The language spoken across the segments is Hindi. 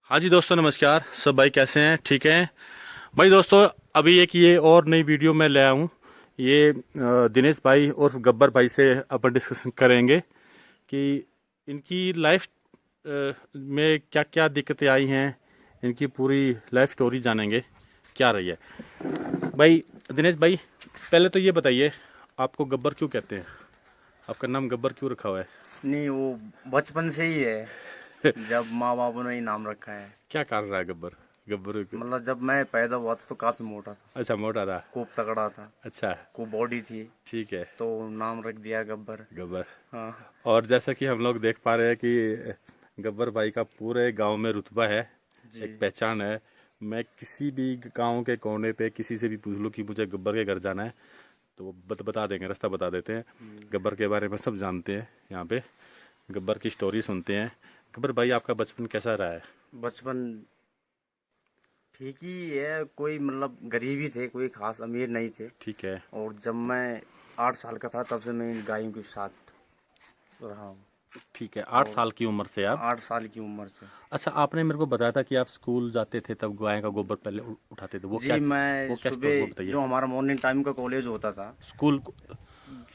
हाँ जी दोस्तों, नमस्कार। सब भाई कैसे हैं? ठीक हैं भाई। दोस्तों अभी एक ये और नई वीडियो मैं ले आया हूँ। ये दिनेश भाई और गब्बर भाई से अपन डिस्कशन करेंगे कि इनकी लाइफ में क्या क्या दिक्कतें आई हैं। इनकी पूरी लाइफ स्टोरी जानेंगे क्या रही है। भाई दिनेश भाई, पहले तो ये बताइए, आपको गब्बर क्यों कहते हैं? आपका नाम गब्बर क्यों रखा हुआ है? नहीं, वो बचपन से ही है। जब माँ बाप ने ही नाम रखा है। क्या कारण रहा है गब्बर? गब्बर मतलब जब मैं पैदा हुआ था तो काफी मोटा था, अच्छा, मोटा था। खूब तगड़ा था, अच्छा, खूब बॉडी थी, ठीक है। तो नाम रख दिया गब्बर। गब्बर। हाँ और जैसा कि हम लोग देख पा रहे हैं कि गब्बर भाई का पूरे गांव में रुतबा है, जी। एक पहचान है। मैं किसी भी गांव के कोने पे किसी से भी पूछ लूं कि मुझे गब्बर के घर जाना है, तो वो बता देंगे, रास्ता बता देते हैं। गब्बर के बारे में सब जानते हैं। यहाँ पे गब्बर की स्टोरी सुनते हैं। गब्बर भाई, आपका बचपन कैसा रहा है? बचपन ठीक ही है, कोई मतलब गरीब ही थे, कोई खास अमीर नहीं थे। ठीक है। और जब मैं 8 साल का था तब से मैं इन गायों के साथ रहा हूँ। ठीक है, 8 साल और की उम्र से आप? 8 साल की उम्र से। अच्छा, आपने मेरे को बताया था कि आप स्कूल जाते थे तब गाय का गोबर पहले उठाते थे। जी, मैं वो क्या स्टोरी, वो सुबह बताइए। जो हमारा मॉर्निंग टाइम का कॉलेज होता था, स्कूल।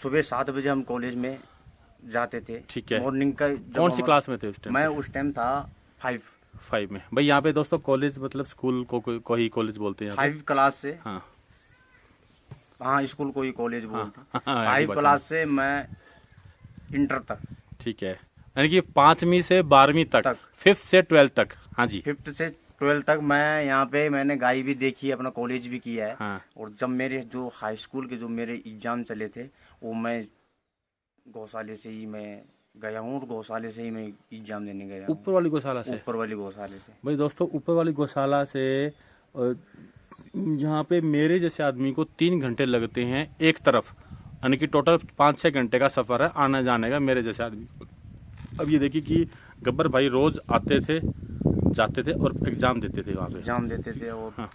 सुबह 7 बजे हम कॉलेज में जाते थे। ठीक है। मॉर्निंग का जब कौन सी हमारा, क्लास में थे उस टाइम मैं पे? उस टाइम था 5 5 में। भाई यहाँ पे दोस्तों कॉलेज मतलब स्कूल को ही कॉलेज बोलते हैं यहाँ पे। 5 क्लास से। हाँ हाँ, स्कूल को ही कॉलेज हाँ बोलते। हाँ, यहाँ की फाइव भाषा में। क्लास से मैं इंटर तक। ठीक है, यानी कि 5वीं से 12वीं तक, तक 5th से 12th तक। हाँ जी। 5th से 12th तक मैं यहाँ पे, मैंने गाई भी देखी है, अपना कॉलेज भी किया है। हाँ। और जब मेरे जो हाई स्कूल के जो मेरे एग्जाम चले थे, वो मैं गौशाले से ही मैं गया हूँ, और गौशाले से ही मैं एग्जाम देने गया हूँ। ऊपर वाली गौशाला से? ऊपर वाली गौशाले से। भाई दोस्तों, ऊपर वाली गौशाला से यहाँ पे मेरे जैसे आदमी को 3 घंटे लगते हैं एक तरफ, यानी कि टोटल 5-6 घंटे का सफर है आने जाने का मेरे जैसे आदमी को। अब ये देखिए कि गब्बर भाई रोज आते थे, जाते थे और एग्जाम देते थे वहाँ पे। एग्जाम देते थे। और हाँ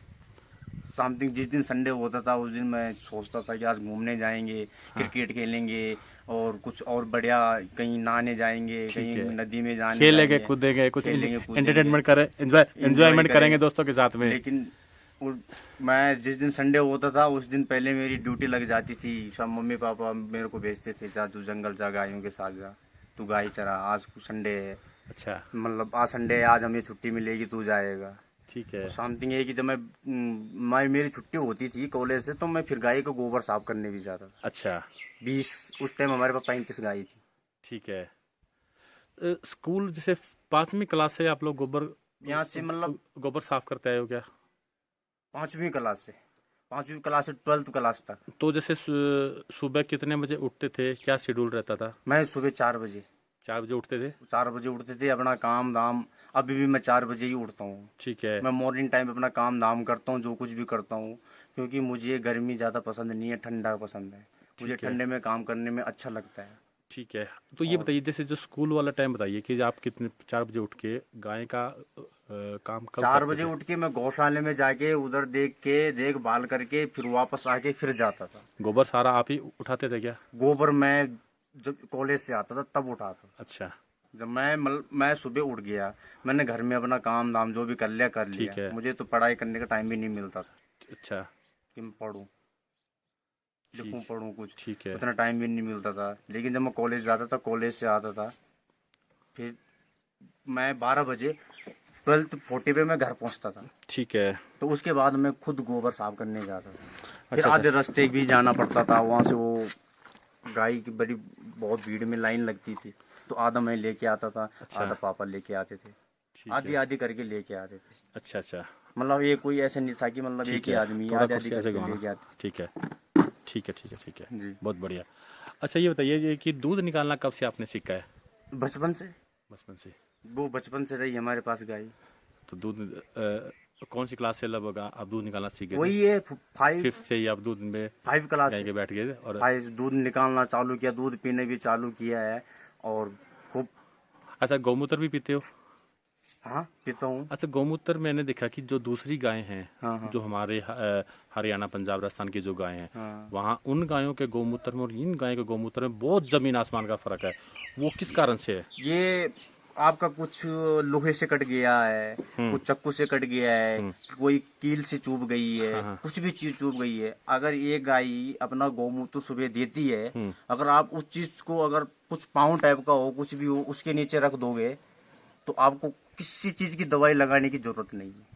समथिंग जिस दिन संडे होता था उस दिन मैं सोचता था कि आज घूमने जाएंगे, हाँ। क्रिकेट खेलेंगे, और कुछ और बढ़िया कहीं नहाने जाएंगे, ठीक कहीं है। नदी में जाने खेलेंगे जाएंगे, कूदेंगे, कुछ खेलेंगे कूदेंगे, एंटरटेनमेंट करें, इंजॉय एंजॉयमेंट करेंगे करेंगे। दोस्तों के साथ में। लेकिन मैं जिस दिन संडे होता था उस दिन पहले मेरी ड्यूटी लग जाती थी। सब मम्मी पापा मेरे को भेजते थे, जा तू जंगल जा, गायों के साथ जा, तू गाय चरा, आज संडे है, अच्छा, मतलब आज संडे है, आज हमें छुट्टी मिलेगी, तू जाएगा। ठीक है। समथिंग है कि जब मैं मेरी छुट्टी होती थी कॉलेज से, तो मैं फिर गाय को गोबर साफ करने भी जाता था। अच्छा, 20, उस टाइम हमारे पास 35 गाय थी। ठीक है। स्कूल जैसे 5वीं क्लास से आप लोग यहाँ से मतलब गोबर साफ करते आए हो क्या? 5वीं क्लास से, 5वीं क्लास से 12th क्लास तक। तो जैसे सुबह कितने बजे उठते थे, क्या शेड्यूल रहता था? मैं सुबह 4 बजे, 4 बजे उठते थे? 4 बजे उठते थे, अपना काम धाम। अभी भी मैं 4 बजे ही उठता हूँ। ठीक है। मैं मॉर्निंग टाइम अपना काम धाम करता हूँ, जो कुछ भी करता हूँ, क्योंकि मुझे गर्मी ज़्यादा पसंद नहीं है, ठंडा पसंद है। मुझे ठीक है। ठंडे में काम करने में अच्छा लगता है। ठीक है, तो ये और बताइए जैसे जो स्कूल वाला टाइम बताइए कि आप कितने 4 बजे उठ के गाय का काम कब चार करते बजे थे? उठ के मैं गौशाले में जाके उधर देख के देखभाल करके फिर वापस आके फिर जाता था। गोबर सारा आप ही उठाते थे क्या? गोबर मैं जब कॉलेज से आता था तब उठाता था। अच्छा। जब मैं सुबह उठ गया, मैंने घर में अपना काम धाम जो भी कर ठीक लिया। है। मुझे तो पढ़ाई करने का टाइम भी नहीं मिलता था अच्छा। कि मैं पढ़ूं, लिखूं, ठीक। पढ़ूं कुछ। ठीक है। उतना टाइम भी नहीं मिलता था। लेकिन जब मैं कॉलेज जाता था, कॉलेज से आता था, फिर मैं 12 बजे 12:40 पे मैं घर पहुंचता था। ठीक है। तो उसके बाद मैं खुद गोबर साफ करने जाता था। फिर अच्छा आधे अच्छा। रास्ते भी जाना पड़ता था, वहां से वो गाय की बड़ी बहुत भीड़ में लाइन लगती थी, तो आधा मैं लेके आता था, अच्छा। आधा पापा लेके आते थे, ठीक आधी है। आधी करके लेके आते थे। अच्छा अच्छा। मतलब ये कोई ऐसे नहीं था कि मतलब एक ठीक ही है, आदमी थोड़ा आधी आधी कुर्सी ऐसे करके घुमाना। लेके आते ठीक है। ठीक है, ठीक है, ठीक है। थे। जी। बहुत बढ़िया। अच्छा ये बताइए ये कि दूध निकालना कब से आपने सीखा है? बचपन से, बचपन से? वो बचपन से रही हमारे पास गाय। तो दूध कौन सी क्लास से लगभग आप दूध निकालना सीख गए थे? वही है, फाइव 5th से ही आप दूध में 5 क्लास गाय से। के बैठ गए थे? और 5 दूध निकालना चालू किया, दूध पीने भी चालू किया है, और खूब। अच्छा, गौमूत्र भी पीते हो? हाँ, पीता हूँ। अच्छा, गौमूत्र मैंने देखा कि जो दूसरी गायें हैं, हाँ हाँ जो हमारे हरियाणा पंजाब राजस्थान की जो गायें हैं, हाँ। वहाँ उन गायों के गौमूत्र में और इन गायों के गौमूत्र में बहुत जमीन आसमान का फर्क है। वो किस कारण से है? ये आपका कुछ लोहे से कट गया है, कुछ चक्कू से कट गया है, कोई कील से चुभ गई है, कुछ भी चीज चुभ गई है, अगर ये गाय अपना गौमूत्र सुबह देती है, अगर आप उस चीज को अगर कुछ पाँव टाइप का हो, कुछ भी हो, उसके नीचे रख दोगे तो आपको किसी चीज की दवाई लगाने की जरूरत नहीं है।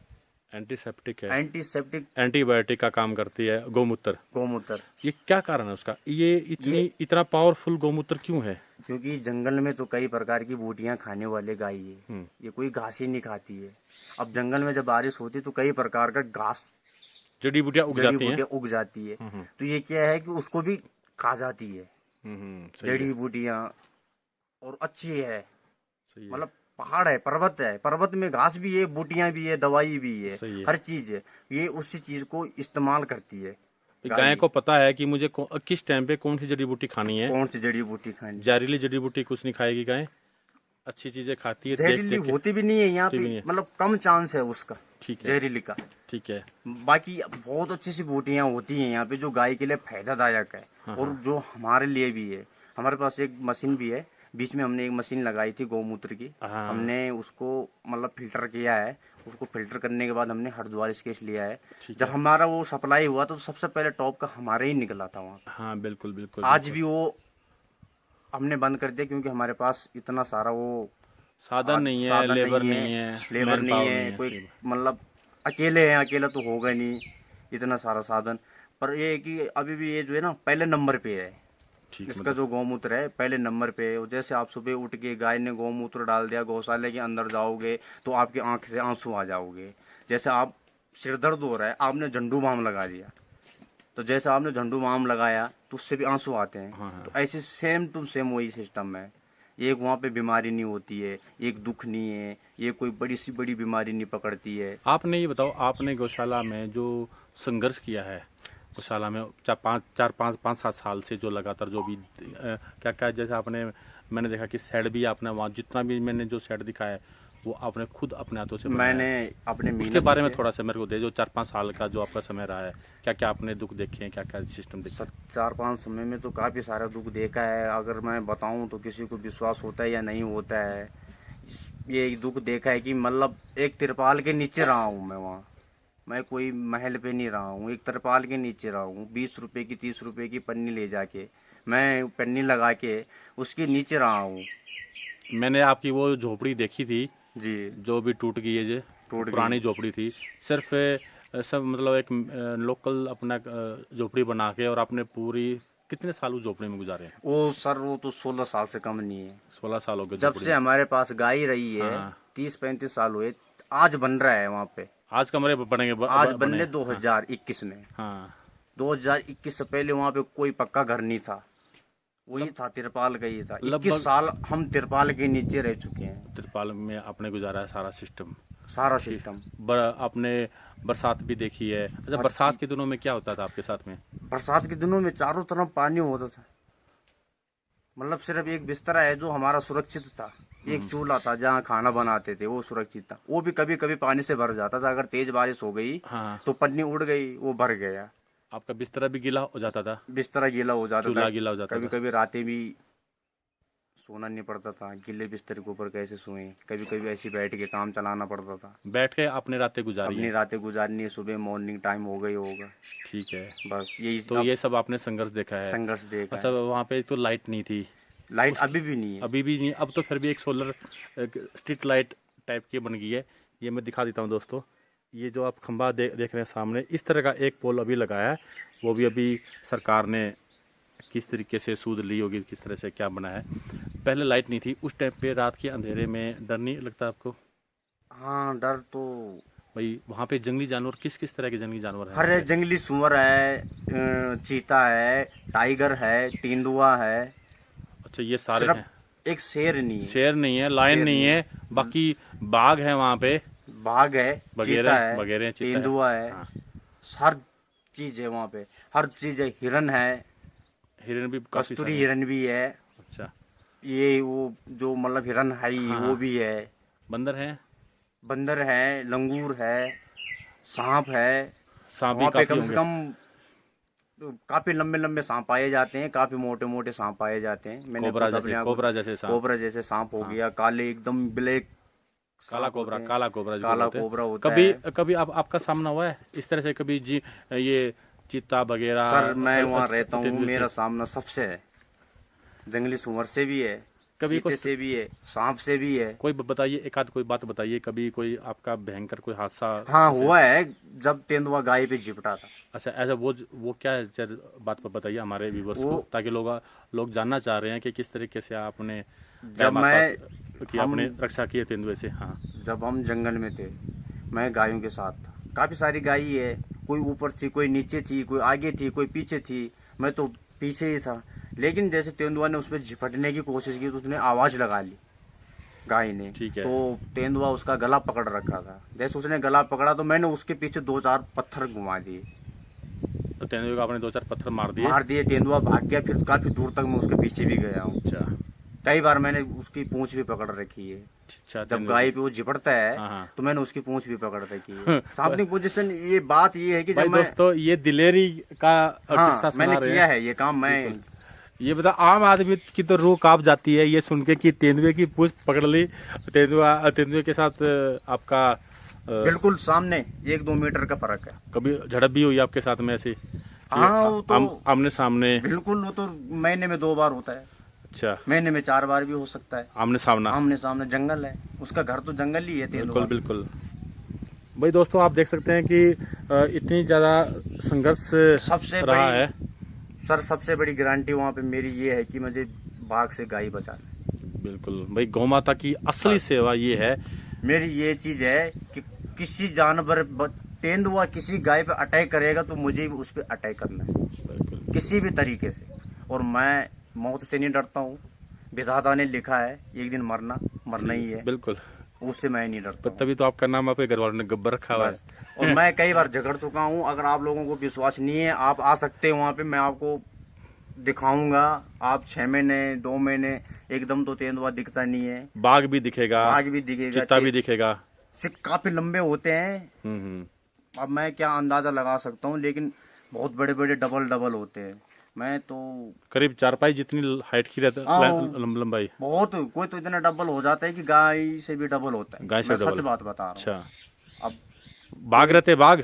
एंटीसेप्टिक है, एंटीसेप्टिक, एंटीबायोटिक का काम करती है गौमूत्र। गौमूत्र। ये क्या कारण है उसका? ये इतना पावरफुल गौमूत्र क्यों है? क्योंकि जंगल में तो कई प्रकार की बूटियां खाने वाले गाय है, ये कोई घास ही नहीं खाती है। अब जंगल में जब बारिश होती है तो कई प्रकार का घास, जड़ी बूटियां उग जाती है। तो ये क्या है कि उसको भी खा जाती है जड़ी बूटियां, और अच्छी है। मतलब पहाड़ है, पर्वत में घास भी है, बूटियां भी है, दवाई भी है, हर चीज है। ये उसी चीज को इस्तेमाल करती है। गाय को पता है कि मुझे किस टाइम पे कौन सी जड़ी बूटी खानी है, कौन सी जड़ी बूटी खानी। जहरीली जड़ी बूटी कुछ नहीं खाएगी गाय, अच्छी चीजें खाती है। जहरीली होती भी नहीं है यहाँ पे, मतलब कम चांस है उसका, ठीक है, जहरीली का। ठीक है। बाकी बहुत अच्छी सी बूटियां होती हैं यहाँ पे जो गाय के लिए फायदादायक है। और जो हमारे लिए भी है। हमारे पास एक मशीन भी है, बीच में हमने एक मशीन लगाई थी गौमूत्र की। हमने उसको मतलब फिल्टर किया है, उसको फिल्टर करने के बाद हमने हरिद्वार स्केच लिया है। जब हमारा वो सप्लाई हुआ तो सबसे पहले टॉप का हमारे ही निकला था वहाँ। हाँ बिल्कुल बिल्कुल। आज भी वो हमने बंद कर दिया क्योंकि हमारे पास इतना सारा वो साधन नहीं है, लेबर नहीं है, कोई मतलब अकेले हैं, अकेला तो होगा नहीं इतना सारा साधन। पर ये है कि अभी भी ये जो है ना पहले नंबर पे है। इसका जो गौमूत्र है पहले नंबर पे है। जैसे आप सुबह उठ के गाय ने गौमूत्र डाल दिया, गौशाले के अंदर जाओगे तो आपकी आंख से आंसू आ जाओगे। जैसे आप सिर दर्द हो रहा है, आपने झंडू बाम लगा दिया, तो जैसे आपने झंडू बाम लगाया तो उससे भी आंसू आते हैं। तो ऐसे सेम टू सेम वही सिस्टम है। एक वहाँ पे बीमारी नहीं होती है, एक दुख नहीं है, ये कोई बड़ी सी बड़ी बीमारी नहीं पकड़ती है। आपने ये बताओ, आपने गौशाला में जो संघर्ष किया है, गौशाला में 5-7 साल से जो लगातार जो भी क्या क्या, जैसे आपने, मैंने देखा कि शेड भी आपने वहाँ, जितना भी मैंने जो शेड दिखाया है वो आपने खुद अपने हाथों से मैंने अपने उसके बारे में थोड़ा सा मेरे को दे, जो 4-5 साल का जो आपका समय रहा है, क्या क्या आपने दुख देखे हैं, क्या क्या सिस्टम देखे? 4-5 समय में तो काफी सारा दुख देखा है। अगर मैं बताऊं तो किसी को विश्वास होता है या नहीं होता है। ये दुख देखा है कि मतलब एक तिरपाल के नीचे रहा हूँ मैं वहाँ। मैं कोई महल पे नहीं रहा हूँ, एक तिरपाल के नीचे रहा हूँ। 20 रुपए की 30 रुपए की पन्नी ले जाके, मैं पन्नी लगा के उसके नीचे रहा हूँ। मैंने आपकी वो झोपड़ी देखी थी जी, जो भी टूट गई है, जो पुरानी झोपड़ी थी। सिर्फ सब मतलब एक लोकल अपना झोपड़ी बना के, और आपने पूरी कितने साल उस झोपड़ी में गुजारे? वो सर वो तो 16 साल से कम नहीं है। 16 साल हो गए जब से हमारे पास गाय रही है। 30-35 साल हुए। आज बन रहा है वहाँ पे, आज कमरे बनेंगे, आज बनने 2021 में। हाँ 2021 से पहले वहाँ पे कोई पक्का घर नहीं था, वही था, तिरपाल का ही था। 21 साल हम तिरपाल के नीचे रह चुके हैं। तिरपाल में आपने गुजारा है सारा सिस्टम। आपने बरसात भी देखी है। अच्छा, बरसात के दिनों में क्या होता था आपके साथ में? बरसात के दिनों में चारों तरफ पानी होता था। मतलब सिर्फ एक बिस्तरा है जो हमारा सुरक्षित था, एक चूल्हा था जहाँ खाना बनाते थे, वो सुरक्षित था। वो भी कभी कभी पानी से भर जाता था। अगर तेज बारिश हो गई तो पन्नी उड़ गई, वो भर गया। आपका बिस्तरा भी गीला हो जाता था? बिस्तरा गीला हो जाता था, चूल्हा गीला हो जाता था। कभी कभी रातें भी सोना नहीं पड़ता था, गीले बिस्तर के ऊपर कैसे सोए। कभी कभी ऐसे बैठ के काम चलाना पड़ता था। बैठ के अपनी रातें गुजारनी है। सुबह मॉर्निंग टाइम हो गई होगा। ठीक है, बस यही। तो ये सब आपने संघर्ष देखा है? संघर्ष देखा। अच्छा, वहाँ पे तो लाइट नहीं थी? लाइट अभी भी नहीं है। अभी भी नहीं। अब तो फिर भी एक सोलर स्ट्रीट लाइट टाइप की बन गई है। ये मैं दिखा देता हूँ दोस्तों। ये जो आप खंबा देख रहे हैं सामने, इस तरह का एक पोल अभी लगाया है। वो भी अभी सरकार ने किस तरीके से सूद ली होगी, किस तरह से क्या बना है। पहले लाइट नहीं थी उस टाइम पे। रात के अंधेरे में डर नहीं लगता आपको? हाँ, डर तो भाई। वहाँ पे जंगली जानवर किस तरह के जंगली जानवर हैं? हर जंगली सुअर है, चीता है, टाइगर है, तेंदुआ है। अच्छा, ये सारे हैं? एक शेर नहीं है। शेर नहीं है, लायन नहीं है, बाकी बाघ है वहाँ पे, बाघ है, चीता है, वगैरह, तेंदुआ है। हर चीज है वहाँ पे, हर चीज है। हिरन है, हिरन भी, कस्तूरी हिरन भी है। अच्छा, ये वो जो मतलब हिरन है वो भी है। बंदर है, लंगूर है, सांप है। सांप भी कम से कम काफी लंबे लंबे सांप पाए जाते हैं, काफी मोटे मोटे सांप पाए जाते हैं। मैंने कोबरा खुद अपने जैसे आंखों- कोबरा जैसे सांप, कोबरा जैसे सांप हो गया, काले एकदम ब्लैक काला कोबरा, काला कोबरा जिसको काला बोलते हैं। कोबरा होता कभी है। कभी आपका सामना हुआ है इस तरह से कभी जी, ये चीता वगैरह? सर मैं वहाँ रहता हूँ, तेंदुए से? मेरा सामना सबसे है, जंगली सुअर से भी है, कभी चीते कुछ से भी है, सांप से भी है। कोई बताइए, एक आध कोई बात बताइए, कभी कोई आपका भयंकर कोई हादसा? हाँ जैसे- हुआ है, जब तेंदुआ गाय पे झिपटा था। अच्छा, ऐसा वो क्या है, बात पर बताइए हमारे व्यूवर्स को, वो- ताकि लोग जानना चाह रहे हैं कि किस तरीके से आपने जब कि आपने रक्षा की है तेंदुए से। हाँ, जब हम जंगल में थे, मैं गायों के साथ था, काफी सारी गाय है, कोई ऊपर थी, कोई नीचे थी, कोई आगे थी, कोई पीछे थी, मैं तो पीछे ही था। लेकिन जैसे तेंदुआ ने उस पर झपटने की कोशिश की तो उसने आवाज लगा ली गाय ने, ठीक है। तो तेंदुआ उसका गला पकड़ रखा था। जैसे उसने गला पकड़ा तो मैंने उसके पीछे 2-4 पत्थर घुमा दिए, तो तेंदुए को आपने 2-4 पत्थर मार दिए? तेंदुआ भाग गया। फिर काफी दूर तक मैं उसके पीछे भी गया हूँ, अच्छा कई बार मैंने उसकी पूंछ भी पकड़ रखी है। अच्छा, जब तेंदुए गाय पे वो झिपटता है हाँ, हाँ। तो मैंने उसकी पूंछ भी पकड़ रखी है। सांपनी पोजीशन, ये बात ये है कि भाई जब मैं दोस्तों, ये दिलेरी का किस्सा हाँ सुना मैंने रहे किया हैं। है ये काम। मैं ये बता, आम आदमी की तो रूह कांप जाती है ये सुन के कि तेंदुए की पूंछ पकड़ ली, तेंदुए के साथ आपका बिल्कुल सामने 1-2 मीटर का फर्क है। कभी झड़प भी हुई आपके साथ में ऐसी? हाँ वो तो आमने सामने? बिल्कुल, वो तो महीने में 2 बार होता है, अच्छा, महीने में 4 बार भी हो सकता है। आमने सामना? आमने सामने, जंगल है, उसका घर तो जंगल ही है तेंदुआ। बिल्कुल बिल्कुल। भाई दोस्तों, आप देख सकते हैं कि इतनी ज्यादा संघर्ष सबसे रहा बड़ी है। सर सबसे बड़ी गारंटी वहाँ पे मेरी ये है कि मुझे बाघ से गाय बचाना है। बिल्कुल भाई, गौ माता की असली सेवा ये है। मेरी ये चीज है कि किसी जानवर तेंदुआ किसी गाय पे अटैक करेगा तो मुझे भी उस पर अटैक करना है, बिल्कुल किसी भी तरीके से। और मैं मौत से नहीं डरता हूँ, विधाता ने लिखा है एक दिन मरना ही है, बिल्कुल। उससे मैं नहीं डरता हूँ। तभी तो आपका नाम आपके घर वालों ने गब्बर रखा हुआ है। बस। और मैं कई बार झगड़ चुका हूँ, अगर आप लोगों को विश्वास नहीं है आप आ सकते हैं वहाँ पे, मैं आपको दिखाऊंगा। आप 6 महीने 2 महीने एकदम तो तेंदुआ दिखता नहीं है, बाघ भी दिखेगा, बाघ भी दिखेगा, चीता भी दिखेगा। सिर्फ काफी लंबे होते हैं। हम्म। अब मैं क्या अंदाजा लगा सकता हूँ, लेकिन बहुत बड़े बड़े डबल होते हैं। मैं तो करीब 4 पाई जितनी हाइट की रहती हाँ। लंबाई। बहुत, कोई तो इतना डबल हो जाता है कि गाय से भी डबल होता है। गाय से मैं डबल? सच बात बता रहा हूँ। अच्छा, अब बाघ रहते बाघ?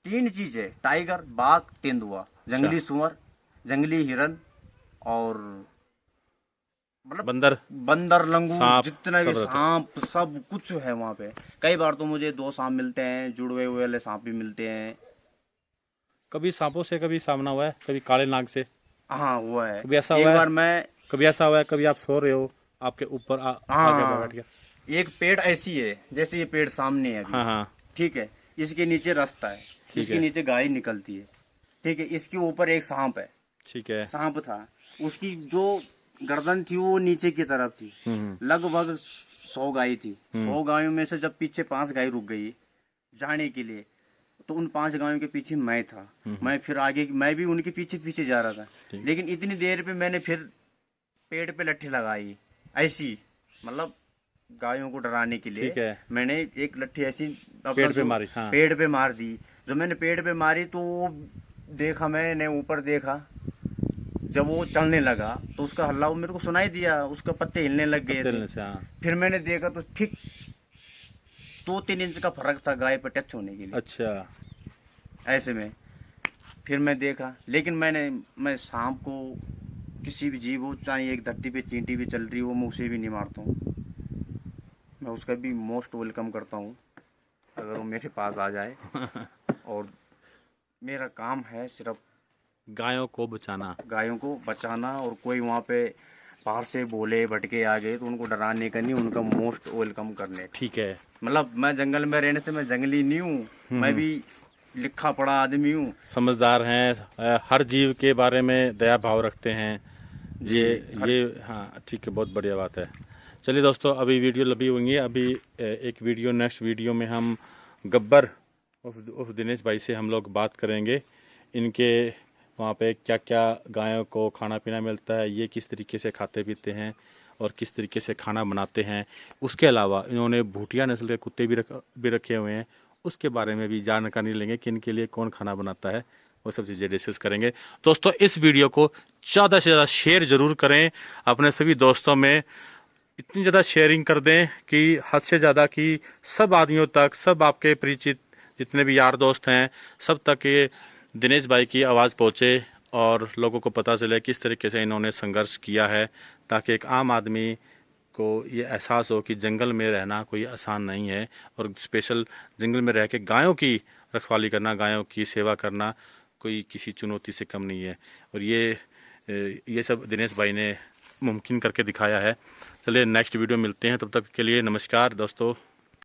3 चीज है, टाइगर, बाघ, तेंदुआ, जंगली सुअर, जंगली हिरन और मतलब बंदर, लंगूर, सांप, जितने भी सब रहते हैं। सांप, सब कुछ है वहाँ पे। कई बार तो मुझे 2 सांप मिलते हैं, जुड़वे हुए वाले सांप भी मिलते हैं। कभी सांपों से कभी सामना हुआ है? कभी काले नाग से? हाँ हुआ है। कभी ऐसा एक हुआ है? बार मैं कभी ऐसा हुआ है, कभी आप सो रहे हो, आपके ऊपर आके बैठ गया? एक पेड़ ऐसी है, जैसे ये पेड़ सामने है अभी, हाँ हाँ, ठीक है, इसके नीचे रास्ता है, इसके है। नीचे गाय निकलती है, ठीक है, इसके ऊपर एक सांप है, ठीक है। सांप था, उसकी जो गर्दन थी वो नीचे की तरफ थी। लगभग 100 गाय थी। 100 गायों में से जब पीछे 5 गाय रुक गई जाने के लिए, तो उन 5 गायों के पीछे मैं था। मैं फिर आगे, मैं भी उनके पीछे पीछे जा रहा था। लेकिन इतनी देर पे मैंने फिर पेड़ पे लट्ठी लगाई ऐसी, मतलब गायों को डराने के लिए। ठीक है। मैंने एक लट्ठी ऐसी पेड़ पे मारी? हाँ। पेड़ पे मार दी। जब मैंने पेड़ पे मारी तो वो देखा, मैंने ऊपर देखा, जब वो चलने लगा तो उसका हल्ला वो मेरे को सुनाई दिया, उसके पत्ते हिलने लग गए थे। से, हाँ। फिर मैंने देखा तो ठीक 2-3 इंच का फर्क था गाय पे टच होने के लिए। अच्छा, ऐसे में फिर मैं देखा, लेकिन मैं सांप को, किसी भी जीव हो, चाहे एक धरती पे चींटी भी चल रही हो, मैं उसे भी नहीं मारता हूँ। मैं उसका भी मोस्ट वेलकम करता हूँ अगर वो मेरे पास आ जाए। और मेरा काम है सिर्फ गायों को बचाना, गायों को बचाना। और कोई वहाँ पे बाहर से बोले भटके आ गए तो उनको डराने का नहीं, उनका मोस्ट वेलकम करने। ठीक है। मतलब मैं जंगल में रहने से मैं जंगली नहीं हूँ, मैं भी लिखा पढ़ा आदमी हूँ। समझदार हैं, हर जीव के बारे में दया भाव रखते हैं। ये हाँ, ठीक है, बहुत बढ़िया बात है। चलिए दोस्तों, अभी वीडियो लंबी होंगी। अभी एक वीडियो, नेक्स्ट वीडियो में हम गब्बर उर्फ दिनेश भाई से हम लोग बात करेंगे। इनके वहाँ पे क्या क्या गायों को खाना पीना मिलता है, ये किस तरीके से खाते पीते हैं और किस तरीके से खाना बनाते हैं। उसके अलावा इन्होंने भूटिया नस्ल के कुत्ते भी रखे हुए हैं, उसके बारे में भी जानकारी लेंगे कि इनके लिए कौन खाना बनाता है। वो सब चीज़ें डिस्कस करेंगे। दोस्तों इस वीडियो को ज़्यादा से ज़्यादा शेयर ज़रूर करें अपने सभी दोस्तों में, इतनी ज़्यादा शेयरिंग कर दें कि हद से ज़्यादा, कि सब आदमियों तक, सब आपके परिचित जितने भी यार दोस्त हैं सब तक ये दिनेश भाई की आवाज़ पहुँचे और लोगों को पता चले किस तरीके से इन्होंने संघर्ष किया है, ताकि एक आम आदमी को ये एहसास हो कि जंगल में रहना कोई आसान नहीं है, और स्पेशल जंगल में रह के गायों की रखवाली करना, गायों की सेवा करना कोई किसी चुनौती से कम नहीं है। और ये सब दिनेश भाई ने मुमकिन करके दिखाया है। चलिए नेक्स्ट वीडियो मिलते हैं, तब तक के लिए नमस्कार दोस्तों।